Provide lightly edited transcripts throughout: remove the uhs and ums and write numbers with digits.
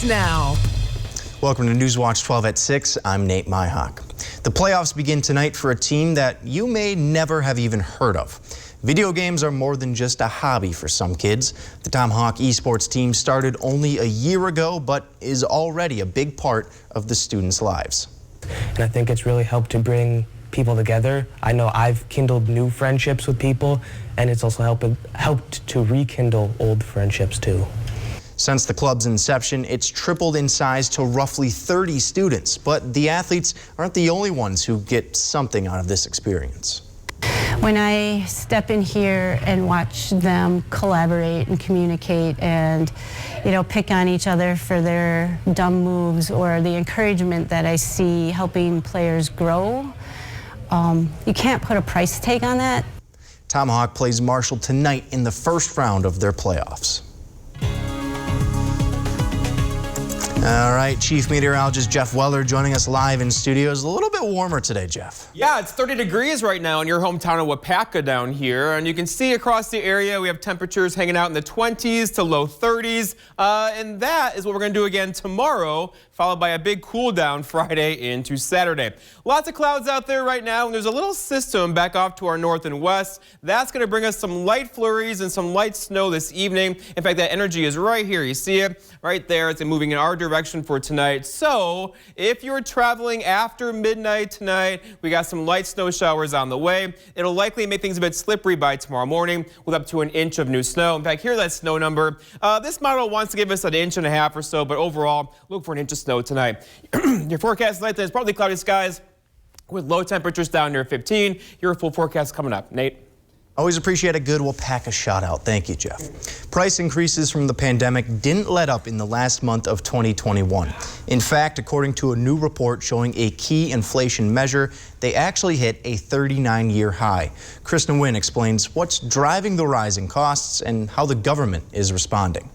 starts now. Welcome to Newswatch 12 at 6. I'm Nate Myhawk. The playoffs begin tonight for a team that you may never have even heard of. Video games are more than just a hobby for some kids. The Tomahawk esports team started only a year ago, but is already a big part of the students' lives. And I think it's really helped to bring people together. I know I've kindled new friendships with people, and it's also helped to rekindle old friendships too. Since the club's inception, it's tripled in size to roughly 30 students, but the athletes aren't the only ones who get something out of this experience. When I step in here and watch them collaborate and communicate and, pick on each other for their dumb moves, or the encouragement that I see helping players grow, you can't put a price tag on that. Tomahawk plays Marshall tonight in the first round of their playoffs. All right, Chief Meteorologist Jeff Weller joining us live in studio. It's a little bit warmer today, Jeff. Yeah, it's 30 degrees right now in your hometown of Wapaka down here. And you can see across the area, we have temperatures hanging out in the 20s to low 30s. And that is what we're going to do again tomorrow, followed by a big cool down Friday into Saturday. Lots of clouds out there right now, and there's a little system back off to our north and west. That's going to bring us some light flurries and some light snow this evening. In fact, that energy is right here. You see it right there. It's moving in our direction for tonight. So if you're traveling after midnight tonight, we got some light snow showers on the way. It'll likely make things a bit slippery by tomorrow morning with up to an inch of new snow. In fact, here's that snow number. This model wants to give us an inch and a half or so, but overall, look for an inch of snow tonight. Your forecast tonight is partly cloudy skies with low temperatures down near 15. Your full forecast coming up. Nate? Always appreciate a good Wapaka shout out. Thank you, Jeff. Price increases from the pandemic didn't let up in the last month of 2021. In fact, according to a new report showing a key inflation measure, they actually hit a 39-year high. Kristen Wynn explains what's driving the rise in costs and how the government is responding.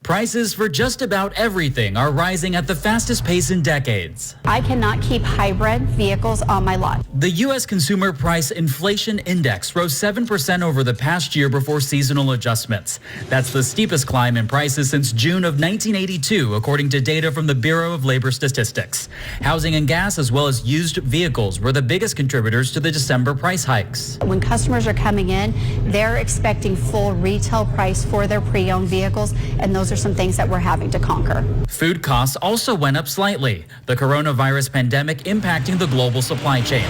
Prices for just about everything are rising at the fastest pace in decades. I cannot keep hybrid vehicles on my lot. The U.S. Consumer Price Inflation Index rose 7% over the past year before seasonal adjustments. That's the steepest climb in prices since June of 1982, according to data from the Bureau of Labor Statistics. Housing and gas, as well as used vehicles, were the biggest contributors to the December price hikes. When customers are coming in, they're expecting full retail price for their pre-owned vehicles, and those are some things that we're having to conquer. Food costs also went up slightly, the coronavirus pandemic impacting the global supply chain.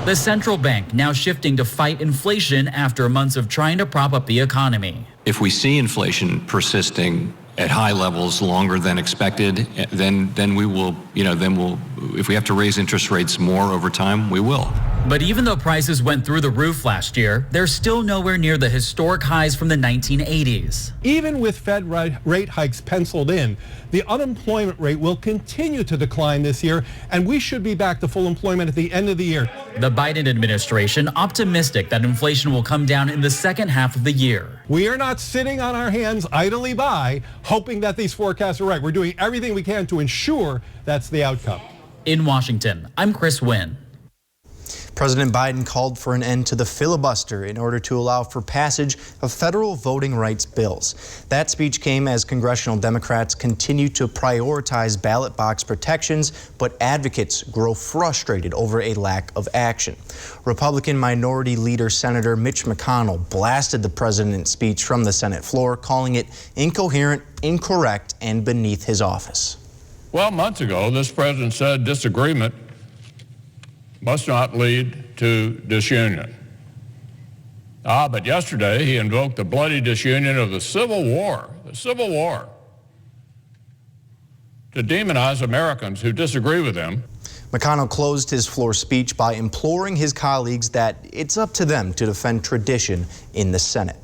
The central bank now shifting to fight inflation after months of trying to prop up the economy. If we see inflation persisting at high levels longer than expected, then we will, if we have to raise interest rates more over time, we will. But even though prices went through the roof last year, they're still nowhere near the historic highs from the 1980s. Even with Fed rate hikes penciled in, the unemployment rate will continue to decline this year, and we should be back to full employment at the end of the year. The Biden administration optimistic that inflation will come down in the second half of the year. We are not sitting on our hands idly by, hoping that these forecasts are right. We're doing everything we can to ensure that's the outcome. In Washington, I'm Chris Wynn. President Biden called for an end to the filibuster in order to allow for passage of federal voting rights bills. That speech came as congressional Democrats continue to prioritize ballot box protections, but advocates grow frustrated over a lack of action. Republican Minority Leader Senator Mitch McConnell blasted the president's speech from the Senate floor, calling it incoherent, incorrect, and beneath his office. Well, months ago, this president said disagreement must not lead to disunion. But yesterday he invoked the bloody disunion of the Civil War, to demonize Americans who disagree with him. McConnell closed his floor speech by imploring his colleagues that it's up to them to defend tradition in the Senate.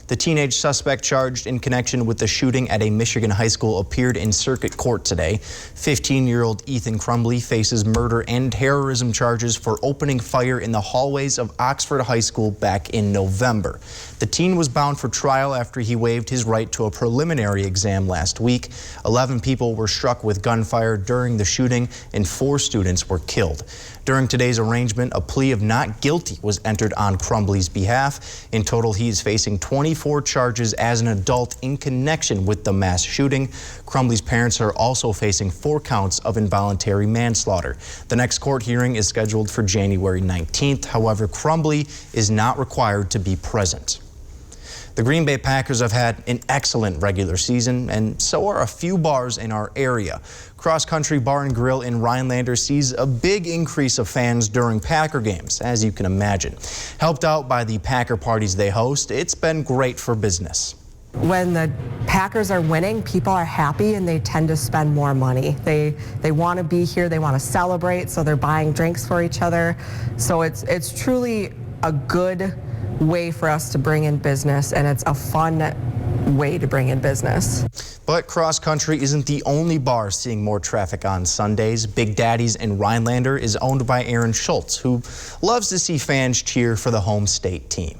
The teenage suspect charged in connection with the shooting at a Michigan high school appeared in circuit court today. 15-year-old Ethan Crumbley faces murder and terrorism charges for opening fire in the hallways of Oxford High School back in November. The teen was bound for trial after he waived his right to a preliminary exam last week. 11 people were struck with gunfire during the shooting and 4 students were killed. During today's arraignment, a plea of not guilty was entered on Crumbley's behalf. In total, he is facing 25 34 charges as an adult in connection with the mass shooting. Crumbley's parents are also facing 4 counts of involuntary manslaughter. The next court hearing is scheduled for January 19th. However, Crumbley is not required to be present. The Green Bay Packers have had an excellent regular season, and so are a few bars in our area. Cross Country Bar and Grill in Rhinelander sees a big increase of fans during Packer games, as you can imagine. Helped out by the Packer parties they host, it's been great for business. When the Packers are winning, people are happy and they tend to spend more money. They want to be here, they want to celebrate, so they're buying drinks for each other. So it's truly a good way for us to bring in business, and it's a fun way to bring in business. But Cross Country isn't the only bar seeing more traffic on Sundays. Big Daddy's in Rhinelander is owned by Aaron Schultz, who loves to see fans cheer for the home state team.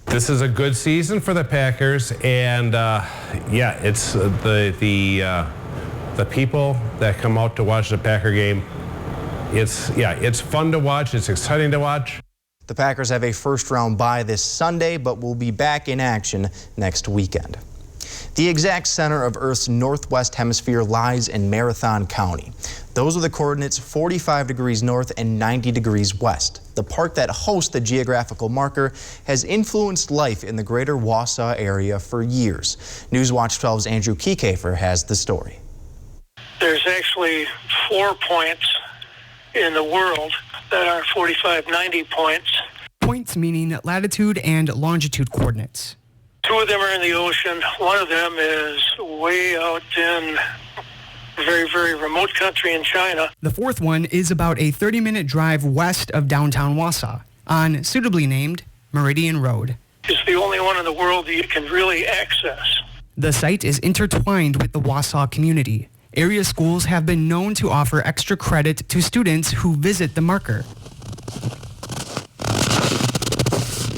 This is a good season for the Packers, and it's the people that come out to watch the Packer game. It's fun to watch. It's exciting to watch. The Packers have a first-round bye this Sunday, but will be back in action next weekend. The exact center of Earth's northwest hemisphere lies in Marathon County. Those are the coordinates 45 degrees north and 90 degrees west. The park that hosts the geographical marker has influenced life in the greater Wausau area for years. Newswatch 12's Andrew Kiekefer has the story. There's actually 4 points in the world that are 45-90 points. Points meaning latitude and longitude coordinates. 2 of them are in the ocean. 1 of them is way out in a very, very remote country in China. The 4th one is about a 30-minute drive west of downtown Wausau on suitably named Meridian Road. It's the only one in the world that you can really access. The site is intertwined with the Wausau community. Area schools have been known to offer extra credit to students who visit the marker.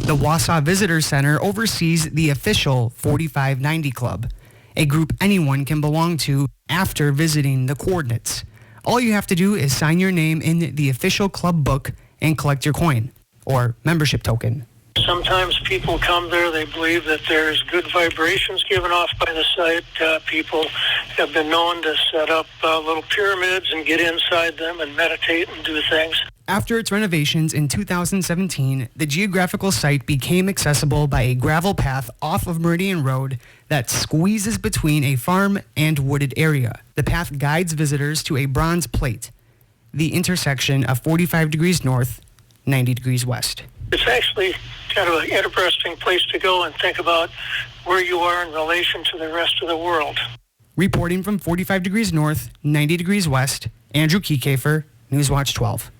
The Wausau Visitor Center oversees the official 4590 Club, a group anyone can belong to after visiting the coordinates. All you have to do is sign your name in the official club book and collect your coin, or membership token. Sometimes people come there, they believe that there's good vibrations given off by the site. People have been known to set up little pyramids and get inside them and meditate and do things. After its renovations in 2017, the geographical site became accessible by a gravel path off of Meridian Road that squeezes between a farm and wooded area. The path guides visitors to a bronze plate, the intersection of 45 degrees north, 90 degrees west. It's actually kind of an interesting place to go and think about where you are in relation to the rest of the world. Reporting from 45 degrees north, 90 degrees west, Andrew Kiekefer, Newswatch 12.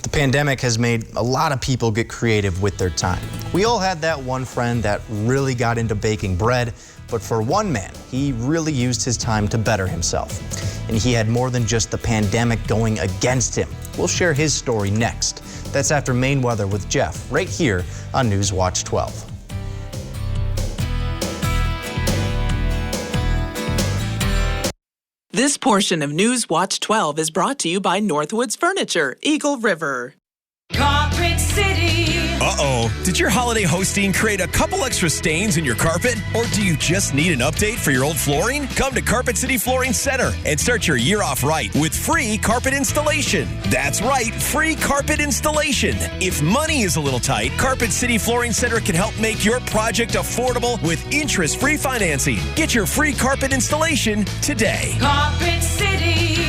The pandemic has made a lot of people get creative with their time. We all had that one friend that really got into baking bread, but for one man, he really used his time to better himself. And he had more than just the pandemic going against him. We'll share his story next. That's after Maine weather with Jeff, right here on Newswatch 12. This portion of Newswatch 12 is brought to you by Northwoods Furniture, Eagle River. Carpet City. Uh-oh. Did your holiday hosting create a couple extra stains in your carpet? Or do you just need an update for your old flooring? Come to Carpet City Flooring Center and start your year off right with free carpet installation. That's right, free carpet installation. If money is a little tight, Carpet City Flooring Center can help make your project affordable with interest-free financing. Get your free carpet installation today. Carpet City.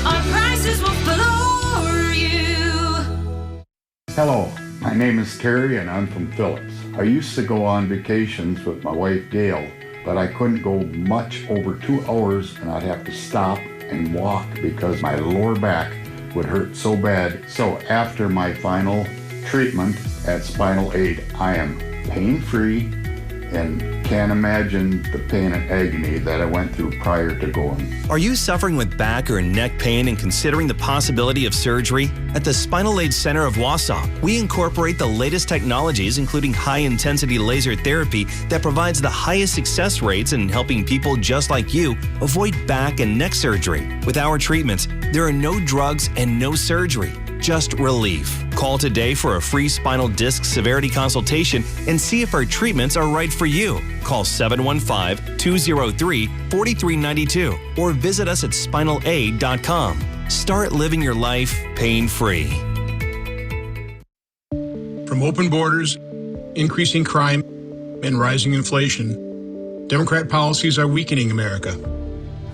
Our prices will floor you. Hello. My name is Terry and I'm from Phillips. I used to go on vacations with my wife Gail, but I couldn't go much over 2 hours and I'd have to stop and walk because my lower back would hurt so bad. So after my final treatment at Spinal Aid, I am pain-free and can't imagine the pain and agony that I went through prior to going. Are you suffering with back or neck pain and considering the possibility of surgery? At the Spinal Aid Center of Wausau, we incorporate the latest technologies, including high-intensity laser therapy that provides the highest success rates in helping people just like you avoid back and neck surgery. With our treatments, there are no drugs and no surgery, just relief. Call today for a free spinal disc severity consultation and see if our treatments are right for you. Call 715-203-4392 or visit us at spinalaid.com. Start living your life pain-free. From open borders, increasing crime, and rising inflation, Democrat policies are weakening America.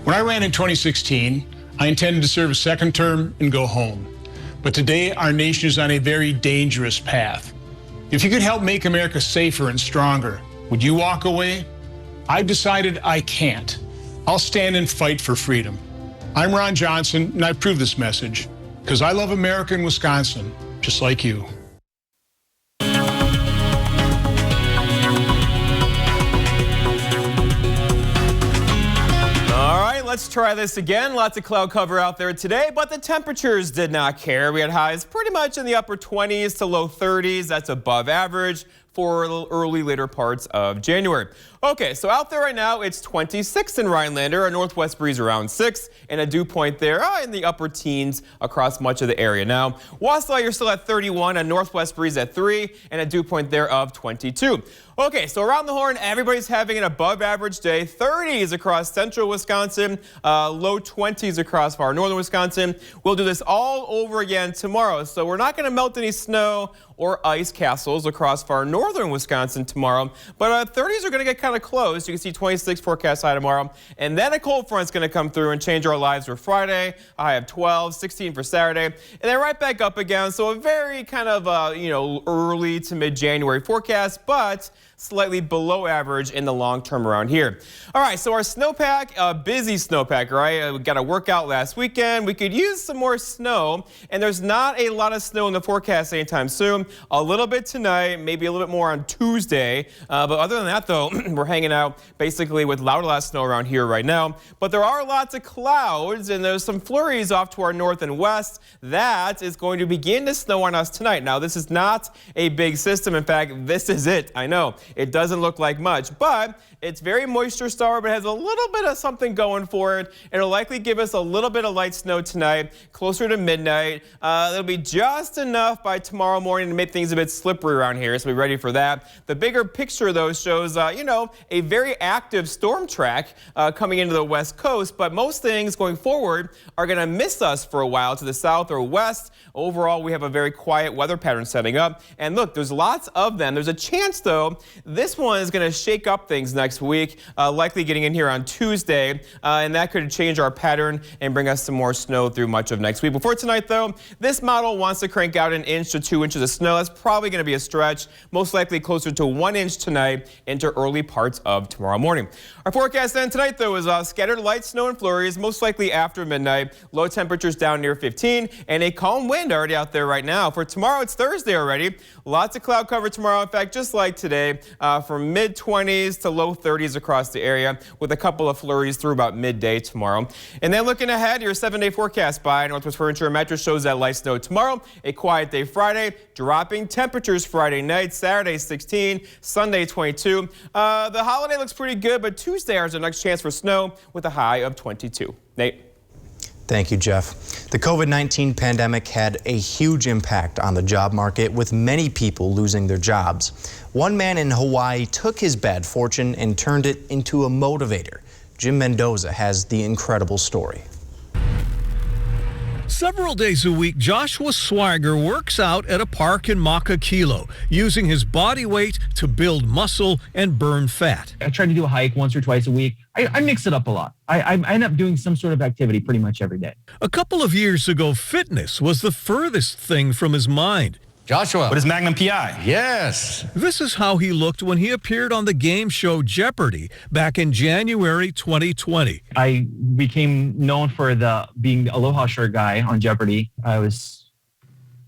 When I ran in 2016, I intended to serve a second term and go home. But today, our nation is on a very dangerous path. If you could help make America safer and stronger, would you walk away? I've decided I can't. I'll stand and fight for freedom. I'm Ron Johnson, and I approve this message because I love America and Wisconsin, just like you. Let's try this again. Lots of cloud cover out there today, but the temperatures did not care. We had highs pretty much in the upper 20s to low 30s. That's above average for early later parts of January. Okay, so out there right now, it's 26 in Rhinelander, a northwest breeze around 6, and a dew point there in the upper teens across much of the area. Now, Wausau, you're still at 31, a northwest breeze at 3, and a dew point there of 22. Okay, so around the horn, everybody's having an above average day. 30s across central Wisconsin, low 20s across far northern Wisconsin. We'll do this all over again tomorrow. So we're not going to melt any snow or ice castles across far northern Wisconsin tomorrow, but 30s are going to get kind of close. You can see 26 forecast high tomorrow, and then a cold front's going to come through and change our lives for Friday. A high of 12, 16 for Saturday, and then right back up again. So a very kind of early to mid-January forecast, but slightly below average in the long term around here. All right, so our snowpack, busy snowpack, right? We got a workout last weekend. We could use some more snow, and there's not a lot of snow in the forecast anytime soon. A little bit tonight, maybe a little bit more on Tuesday. But other than that, though, we're hanging out basically with less snow around here right now. But there are lots of clouds, and there's some flurries off to our north and west. That is going to begin to snow on us tonight. Now, this is not a big system. In fact, this is it. I know. It doesn't look like much, but it's very moisture starved, but has a little bit of something going for it. It'll likely give us a little bit of light snow tonight, closer to midnight. It'll be just enough by tomorrow morning to make things a bit slippery around here, so be ready for that. The bigger picture, though, shows, a very active storm track coming into the west coast, but most things going forward are going to miss us for a while to the south or west. Overall, we have a very quiet weather pattern setting up. And look, there's lots of them. There's a chance, though, this one is going to shake up things next week, likely getting in here on Tuesday, and that could change our pattern and bring us some more snow through much of next week. Before tonight, though, this model wants to crank out 1 inch to 2 inches of snow. That's probably going to be a stretch, most likely closer to 1 inch tonight into early parts of tomorrow morning. Our forecast then tonight, though, is scattered light snow and flurries, most likely after midnight. Low temperatures down near 15, and a calm wind already out there right now. For tomorrow, it's Thursday already. Lots of cloud cover tomorrow. In fact, just like today, from mid-20s to low 30s across the area, with a couple of flurries through about midday tomorrow. And then looking ahead, your 7-day forecast by Northwest Furniture and Mattress shows that light snow tomorrow, a quiet day Friday, dropping temperatures Friday night, Saturday 16, Sunday 22. The holiday looks pretty good, but Tuesday is our next chance for snow with a high of 22. Nate. Thank you, Jeff. The COVID-19 pandemic had a huge impact on the job market, with many people losing their jobs. One man in Hawaii took his bad fortune and turned it into a motivator. Jim Mendoza has the incredible story. Several days a week, Joshua Swiger works out at a park in Makakilo, using his body weight to build muscle and burn fat. I try to do a hike once or twice a week. I mix it up a lot. I end up doing some sort of activity pretty much every day. A couple of years ago, fitness was the furthest thing from his mind. Joshua, what is Magnum PI? Yes. This is how he looked when he appeared on the game show Jeopardy back in January 2020. I became known for being the Aloha shirt guy on Jeopardy. I was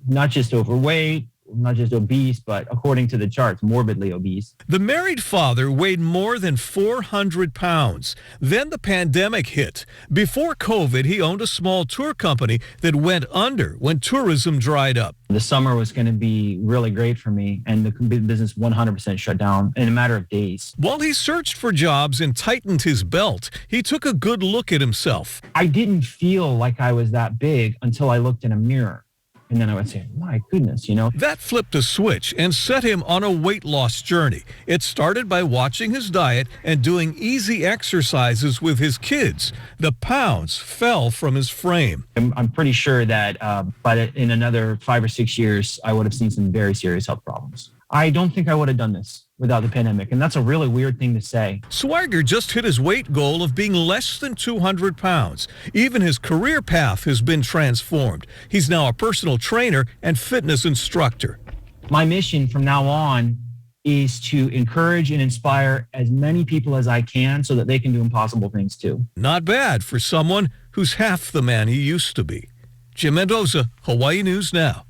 not just overweight, not just obese, but according to the charts, morbidly obese. The married father weighed more than 400 pounds. Then the pandemic hit. Before COVID, he owned a small tour company that went under when tourism dried up. The summer was going to be really great for me, and the business 100% shut down in a matter of days. While he searched for jobs and tightened his belt, he took a good look at himself. I didn't feel like I was that big until I looked in a mirror. And then I would say, my goodness, That flipped a switch and set him on a weight loss journey. It started by watching his diet and doing easy exercises with his kids. The pounds fell from his frame. I'm pretty sure that in another 5 or 6 years, I would have seen some very serious health problems. I don't think I would have done this without the pandemic, and that's a really weird thing to say. Swagger just hit his weight goal of being less than 200 pounds. Even his career path has been transformed. He's now a personal trainer and fitness instructor. My mission from now on is to encourage and inspire as many people as I can so that they can do impossible things too. Not bad for someone who's half the man he used to be. Jim Mendoza, Hawaii News Now.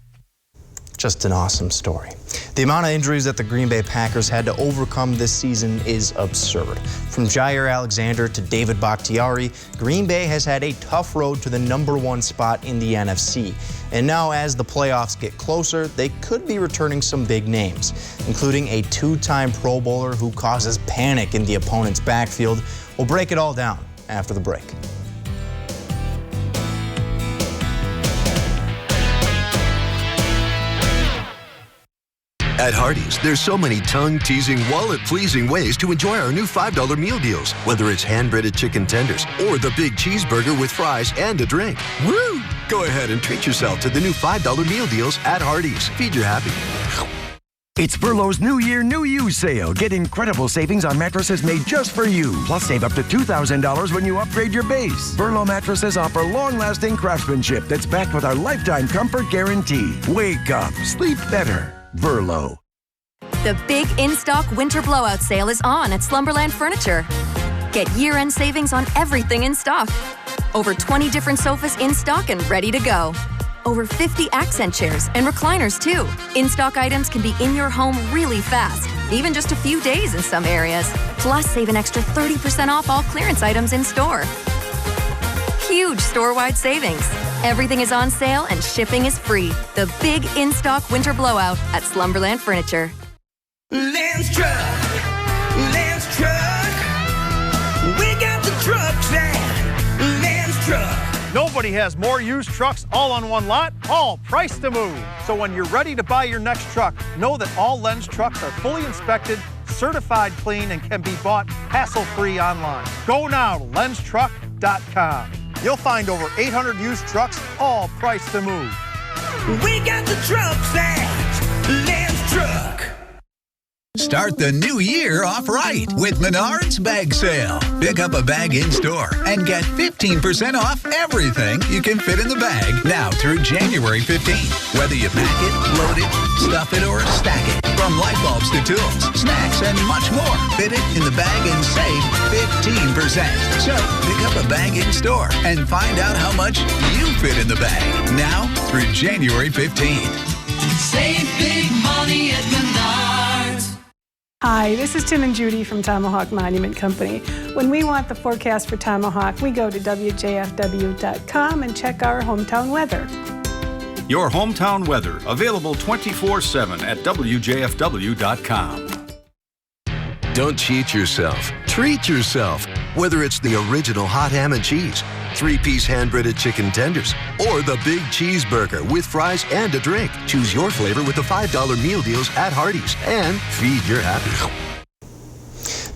Just an awesome story. The amount of injuries that the Green Bay Packers had to overcome this season is absurd. From Jair Alexander to David Bakhtiari, Green Bay has had a tough road to the #1 spot in the NFC. And now as the playoffs get closer, they could be returning some big names, including a 2-time Pro Bowler who causes panic in the opponent's backfield. We'll break it all down after the break. At Hardee's, there's so many tongue-teasing, wallet-pleasing ways to enjoy our new $5 meal deals. Whether it's hand-breaded chicken tenders or the big cheeseburger with fries and a drink. Woo! Go ahead and treat yourself to the new $5 meal deals at Hardee's. Feed your happy. It's Furlow's New Year, New You sale. Get incredible savings on mattresses made just for you. Plus, save up to $2,000 when you upgrade your base. Furlow mattresses offer long-lasting craftsmanship that's backed with our lifetime comfort guarantee. Wake up. Sleep better. Furlow. The big in-stock winter blowout sale is on at Slumberland Furniture. Get year-end savings on everything in stock. Over 20 different sofas in stock and ready to go. Over 50 accent chairs and recliners, too. In-stock items can be in your home really fast, even just a few days in some areas. Plus, save an extra 30% off all clearance items in store. Huge store-wide savings. Everything is on sale and shipping is free. The big in-stock winter blowout at Slumberland Furniture. Lance Truck. We got the trucks at Lance Truck. Nobody has more used trucks all on one lot, all priced to move. So when you're ready to buy your next truck, know that all Lens trucks are fully inspected, certified clean, and can be bought hassle-free online. Go now to lenstruck.com. You'll find over 800 used trucks, all priced to move. We got the trucks at Lance Truck. Start the new year off right with Menards Bag Sale. Pick up a bag in-store and get 15% off everything you can fit in the bag now through January 15th. Whether you pack it, load it, stuff it, or stack it. From light bulbs to tools, snacks, and much more. Fit it in the bag and save 15%. So pick up a bag in-store and find out how much you fit in the bag now through January 15th. Save big money at Menards. Hi, this is Tim and Judy from Tomahawk Monument Company. When we want the forecast for Tomahawk, we go to WJFW.com and check our hometown weather. Your hometown weather, available 24/7 at WJFW.com. Don't cheat yourself. Treat yourself. Whether it's the original hot ham and cheese, 3-piece hand-breaded chicken tenders, or the big cheeseburger with fries and a drink. Choose your flavor with the $5 meal deals at Hardee's and feed your happy.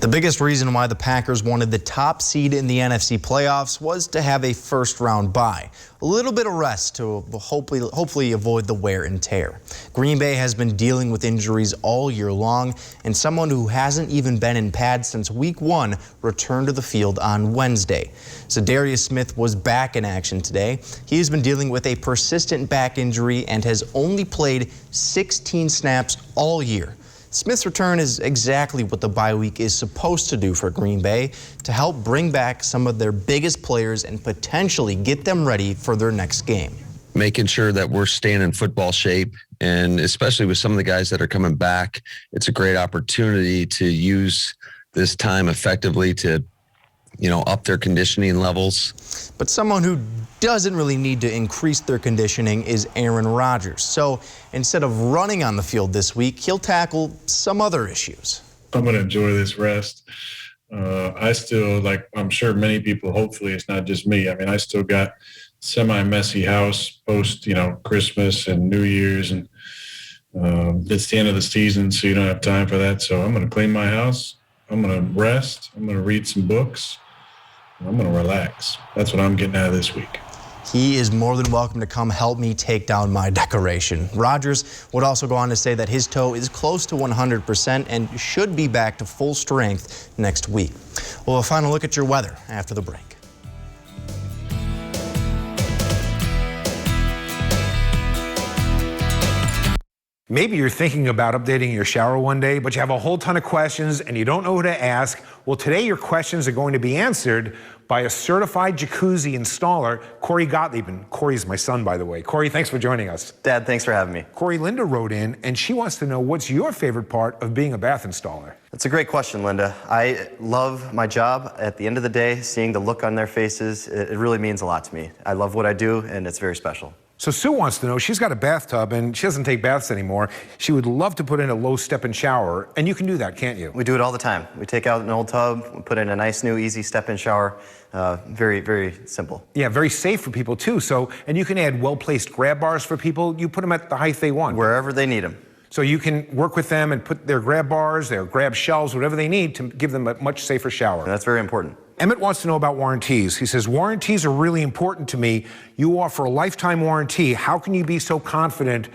The biggest reason why the Packers wanted the top seed in the NFC playoffs was to have a first-round bye. A little bit of rest to hopefully avoid the wear and tear. Green Bay has been dealing with injuries all year long, and someone who hasn't even been in pads since week 1 returned to the field on Wednesday. Zadarius Smith was back in action today. He has been dealing with a persistent back injury and has only played 16 snaps all year. Smith's return is exactly what the bye week is supposed to do for Green Bay, to help bring back some of their biggest players and potentially get them ready for their next game. Making sure that we're staying in football shape, and especially with some of the guys that are coming back, it's a great opportunity to use this time effectively to, up their conditioning levels. But someone who doesn't really need to increase their conditioning is Aaron Rodgers. So instead of running on the field this week, he'll tackle some other issues. I'm going to enjoy this rest. I still, I'm sure many people, hopefully it's not just me. I still got semi-messy house post, Christmas and New Year's, and it's the end of the season, so you don't have time for that. So I'm going to clean my house. I'm going to rest. I'm going to read some books. And I'm going to relax. That's what I'm getting out of this week. He is more than welcome to come help me take down my decoration. Rodgers would also go on to say that his toe is close to 100% and should be back to full strength next week. We'll have a final look at your weather after the break. Maybe you're thinking about updating your shower one day, but you have a whole ton of questions and you don't know who to ask. Well, today your questions are going to be answered by a certified jacuzzi installer, Corey Gottlieb. And Corey's my son, by the way. Corey, thanks for joining us. Dad, thanks for having me. Corey, Linda wrote in and she wants to know, what's your favorite part of being a bath installer? That's a great question, Linda. I love my job. At the end of the day, seeing the look on their faces, it really means a lot to me. I love what I do and it's very special. So Sue wants to know, she's got a bathtub and she doesn't take baths anymore. She would love to put in a low step-in shower, and you can do that, can't you? We do it all the time. We take out an old tub, we put in a nice new easy step-in shower. Very, very simple. Yeah, very safe for people too. So, and you can add well-placed grab bars for people. You put them at the height they want. Wherever they need them. So you can work with them and put their grab bars, their grab shelves, whatever they need to give them a much safer shower. That's very important. Emmett wants to know about warranties. He says, warranties are really important to me. You offer a lifetime warranty. How can you be so confident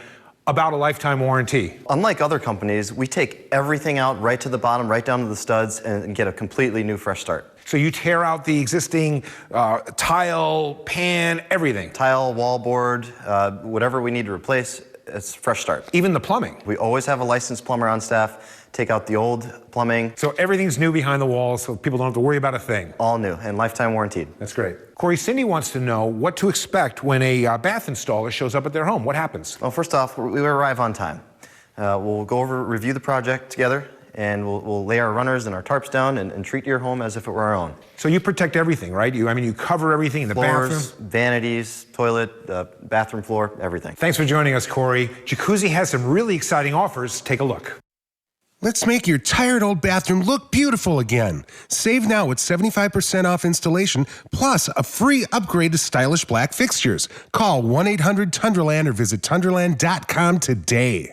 about a lifetime warranty? Unlike other companies, we take everything out right to the bottom, right down to the studs, and get a completely new, fresh start. So you tear out the existing tile, pan, everything? Tile, wallboard, whatever we need to replace, it's a fresh start. Even the plumbing? We always have a licensed plumber on staff. Take out the old plumbing. So everything's new behind the walls, so people don't have to worry about a thing. All new and lifetime warranted. That's great. Corey, Cindy wants to know what to expect when a bath installer shows up at their home. What happens? Well, first off, we arrive on time. We'll go over, review the project together, and we'll lay our runners and our tarps down and treat your home as if it were our own. So you protect everything, right? You cover everything in the Floors, bathroom? Vanities, toilet, bathroom floor, everything. Thanks for joining us, Corey. Jacuzzi has some really exciting offers. Take a look. Let's make your tired old bathroom look beautiful again. Save now with 75% off installation, plus a free upgrade to stylish black fixtures. Call 1-800-Tundraland or visit Tundraland.com today.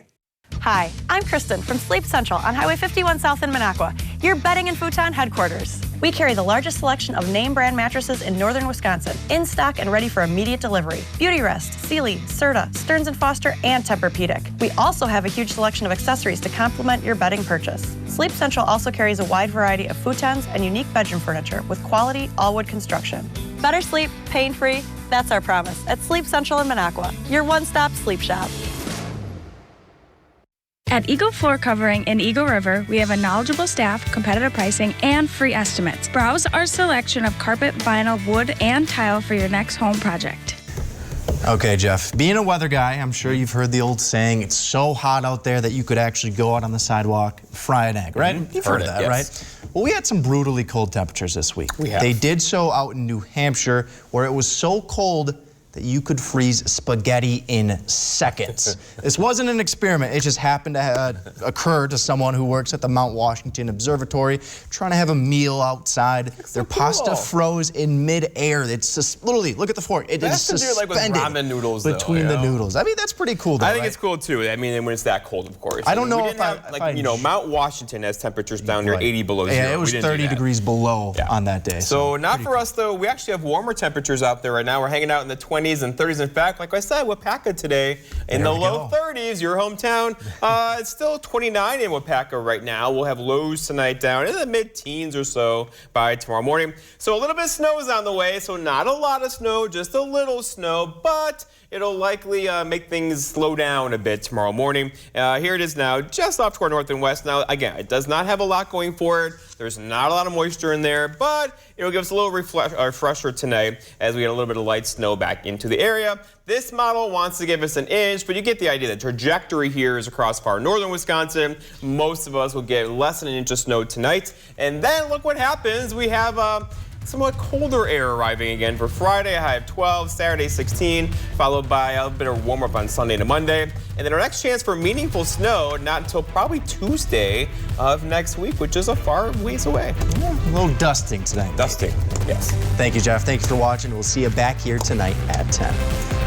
Hi, I'm Kristen from Sleep Central on Highway 51 South in Minocqua, your bedding and futon headquarters. We carry the largest selection of name brand mattresses in northern Wisconsin, in stock and ready for immediate delivery. Beautyrest, Sealy, Serta, Stearns & Foster, and Tempur-Pedic. We also have a huge selection of accessories to complement your bedding purchase. Sleep Central also carries a wide variety of futons and unique bedroom furniture with quality all-wood construction. Better sleep, pain-free, that's our promise at Sleep Central in Minocqua, your one-stop sleep shop. At Eagle Floor Covering in Eagle River, we have a knowledgeable staff, competitive pricing, and free estimates. Browse our selection of carpet, vinyl, wood, and tile for your next home project. Okay, Jeff, being a weather guy, I'm sure you've heard the old saying, it's so hot out there that you could actually go out on the sidewalk, fry an egg, right? You've heard that, yes. right? Well, we had some brutally cold temperatures this week. We have. They did so out in New Hampshire, where it was so cold that you could freeze spaghetti in seconds. This wasn't an experiment. It just happened to occur to someone who works at the Mount Washington Observatory trying to have a meal outside. Their pasta froze in mid-air. It's just literally, look at the fork. It is suspended like with ramen noodles, between the noodles. I mean, that's pretty cool, though, I think right? it's cool, too. I mean, when it's that cold, of course. I don't know if Mount Washington has temperatures down near 80 below zero. Yeah, it was 30 degrees below on that day. So not for cool. us, though. We actually have warmer temperatures out there right now. We're hanging out in the 20s and 30s. In fact, like I said, Wapaka today in the low 30s, your hometown. It's still 29 in Wapaka right now. We'll have lows tonight down in the mid-teens or so by tomorrow morning. So a little bit of snow is on the way, so not a lot of snow, just a little snow, but it'll likely make things slow down a bit tomorrow morning. Here it is now, just off toward north and west. Now, again, it does not have a lot going for it. There's not a lot of moisture in there, but it'll give us a little refresher tonight as we get a little bit of light snow back into the area. This model wants to give us an inch, but you get the idea. The trajectory here is across far northern Wisconsin. Most of us will get less than an inch of snow tonight. And then look what happens. We have somewhat colder air arriving again for Friday, a high of 12, Saturday 16, followed by a bit of warm up on Sunday to Monday. And then our next chance for meaningful snow, not until probably Tuesday of next week, which is a far ways away. Yeah, a little dusting tonight. Dusting, yes. Thank you, Jeff. Thank you for watching. We'll see you back here tonight at 10.